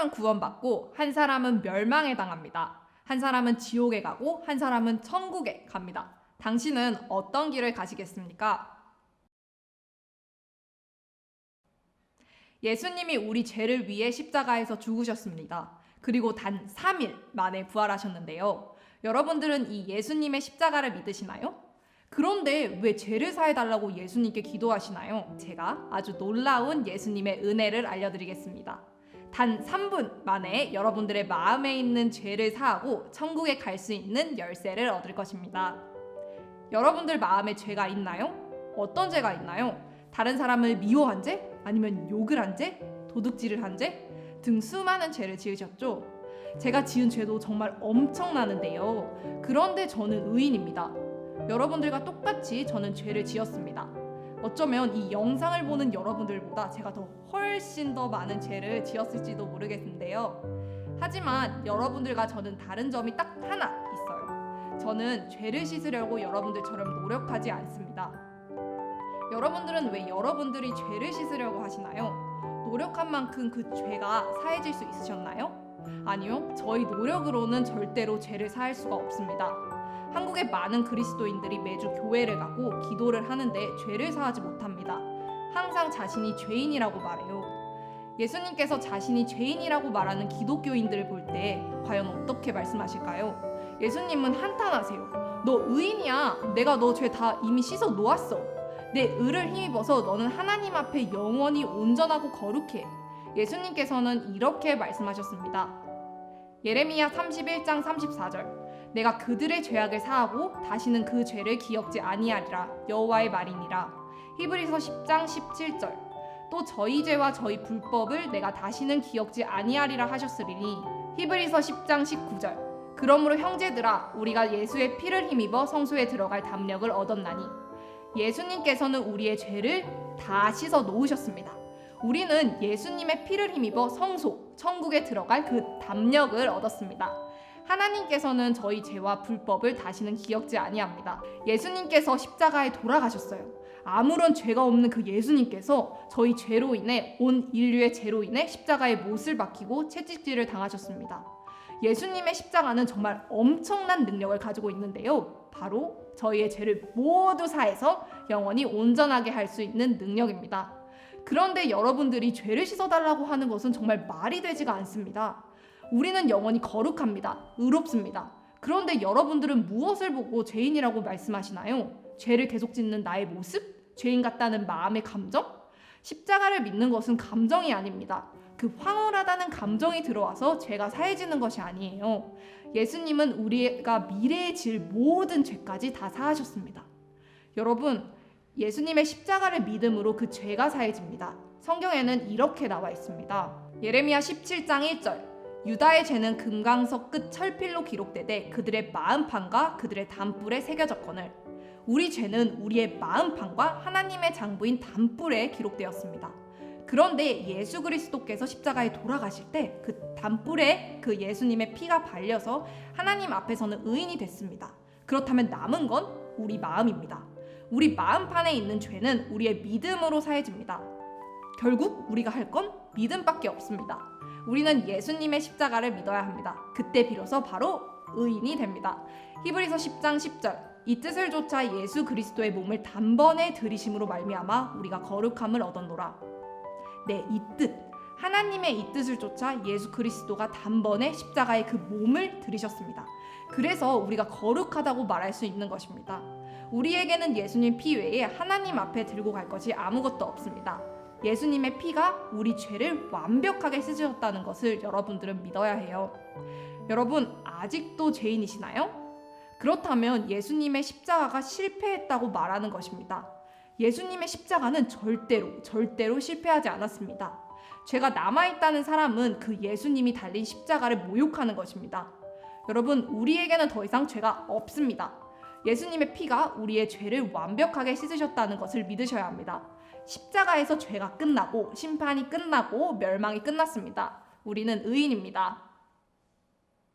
사람은 구원받고 한 사람은 멸망에 당합니다. 한 사람은 지옥에 가고 한 사람은 천국에 갑니다. 당신은 어떤 길을 가시겠습니까? 예수님이 우리 죄를 위해 십자가에서 죽으셨습니다. 그리고 단 3일 만에 부활하셨는데요. 여러분들은 이 예수님의 십자가를 믿으시나요? 그런데 왜 죄를 사해달라고 예수님께 기도하시나요? 제가 아주 놀라운 예수님의 은혜를 알려드리겠습니다. 단 3분 만에 여러분들의 마음에 있는 죄를 사하고 천국에 갈 수 있는 열쇠를 얻을 것입니다. 여러분들 마음에 죄가 있나요? 어떤 죄가 있나요? 다른 사람을 미워한 죄? 아니면 욕을 한 죄? 도둑질을 한 죄? 등 수많은 죄를 지으셨죠? 제가 지은 죄도 정말 엄청나는데요. 그런데 저는 의인입니다. 여러분들과 똑같이 저는 죄를 지었습니다. 어쩌면 이 영상을 보는 여러분들보다 제가 훨씬 더 많은 죄를 지었을지도 모르겠는데요. 하지만 여러분들과 저는 다른 점이 딱 하나 있어요. 저는 죄를 씻으려고 여러분들처럼 노력하지 않습니다. 여러분들은 왜 여러분들이 죄를 씻으려고 하시나요? 노력한 만큼 그 죄가 사해질 수 있으셨나요? 아니요, 저희 노력으로는 절대로 죄를 사할 수가 없습니다. 한국의 많은 그리스도인들이 매주 교회를 가고 기도를 하는데 죄를 사하지 못합니다. 항상 자신이 죄인이라고 말해요. 예수님께서 자신이 죄인이라고 말하는 기독교인들을 볼 때 과연 어떻게 말씀하실까요? 예수님은 한탄하세요. 너 의인이야. 내가 너 죄 다 이미 씻어 놓았어. 내 의를 힘입어서 너는 하나님 앞에 영원히 온전하고 거룩해. 예수님께서는 이렇게 말씀하셨습니다. 예레미야 31장 34절. 내가 그들의 죄악을 사하고 다시는 그 죄를 기억지 아니하리라. 여호와의 말이니라. 히브리서 10장 17절. 또 저희 죄와 저희 불법을 내가 다시는 기억지 아니하리라 하셨으리니. 히브리서 10장 19절. 그러므로 형제들아, 우리가 예수의 피를 힘입어 성소에 들어갈 담력을 얻었나니. 예수님께서는 우리의 죄를 다 씻어 놓으셨습니다. 우리는 예수님의 피를 힘입어 성소, 천국에 들어갈 그 담력을 얻었습니다. 하나님께서는 저희 죄와 불법을 다시는 기억지 아니합니다. 예수님께서 십자가에 돌아가셨어요. 아무런 죄가 없는 그 예수님께서 저희 죄로 인해, 온 인류의 죄로 인해 십자가에 못을 박히고 채찍질을 당하셨습니다. 예수님의 십자가는 정말 엄청난 능력을 가지고 있는데요. 바로 저희의 죄를 모두 사해서 영원히 온전하게 할 수 있는 능력입니다. 그런데 여러분들이 죄를 씻어달라고 하는 것은 정말 말이 되지가 않습니다. 우리는 영원히 거룩합니다. 의롭습니다. 그런데 여러분들은 무엇을 보고 죄인이라고 말씀하시나요? 죄를 계속 짓는 나의 모습? 죄인 같다는 마음의 감정? 십자가를 믿는 것은 감정이 아닙니다. 그 황홀하다는 감정이 들어와서 죄가 사해지는 것이 아니에요. 예수님은 우리가 미래에 질 모든 죄까지 다 사하셨습니다. 여러분, 예수님의 십자가를 믿음으로 그 죄가 사해집니다. 성경에는 이렇게 나와 있습니다. 예레미야 17장 1절. 유다의 죄는 금강석 끝 철필로 기록되되 그들의 마음판과 그들의 담불에 새겨졌거늘. 우리 죄는 우리의 마음판과 하나님의 장부인 담불에 기록되었습니다. 그런데 예수 그리스도께서 십자가에 돌아가실 때 그 담불에 그 예수님의 피가 발려서 하나님 앞에서는 의인이 됐습니다. 그렇다면 남은 건 우리 마음입니다. 우리 마음판에 있는 죄는 우리의 믿음으로 사해집니다. 결국 우리가 할 건 믿음밖에 없습니다. 우리는 예수님의 십자가를 믿어야 합니다. 그때 비로소 바로 의인이 됩니다. 히브리서 10장 10절. 이 뜻을 좇아 예수 그리스도의 몸을 단번에 들이심으로 말미암아 우리가 거룩함을 얻었노라. 네, 이 뜻. 하나님의 이 뜻을 좇아 예수 그리스도가 단번에 십자가에 그 몸을 들이셨습니다. 그래서 우리가 거룩하다고 말할 수 있는 것입니다. 우리에게는 예수님 피 외에 하나님 앞에 들고 갈 것이 아무것도 없습니다. 예수님의 피가 우리 죄를 완벽하게 씻으셨다는 것을 여러분들은 믿어야 해요. 여러분, 아직도 죄인이시나요? 그렇다면 예수님의 십자가가 실패했다고 말하는 것입니다. 예수님의 십자가는 절대로 실패하지 않았습니다. 죄가 남아있다는 사람은 그 예수님이 달린 십자가를 모욕하는 것입니다. 여러분, 우리에게는 더 이상 죄가 없습니다. 예수님의 피가 우리의 죄를 완벽하게 씻으셨다는 것을 믿으셔야 합니다. 십자가에서 죄가 끝나고 심판이 끝나고 멸망이 끝났습니다. 우리는 의인입니다.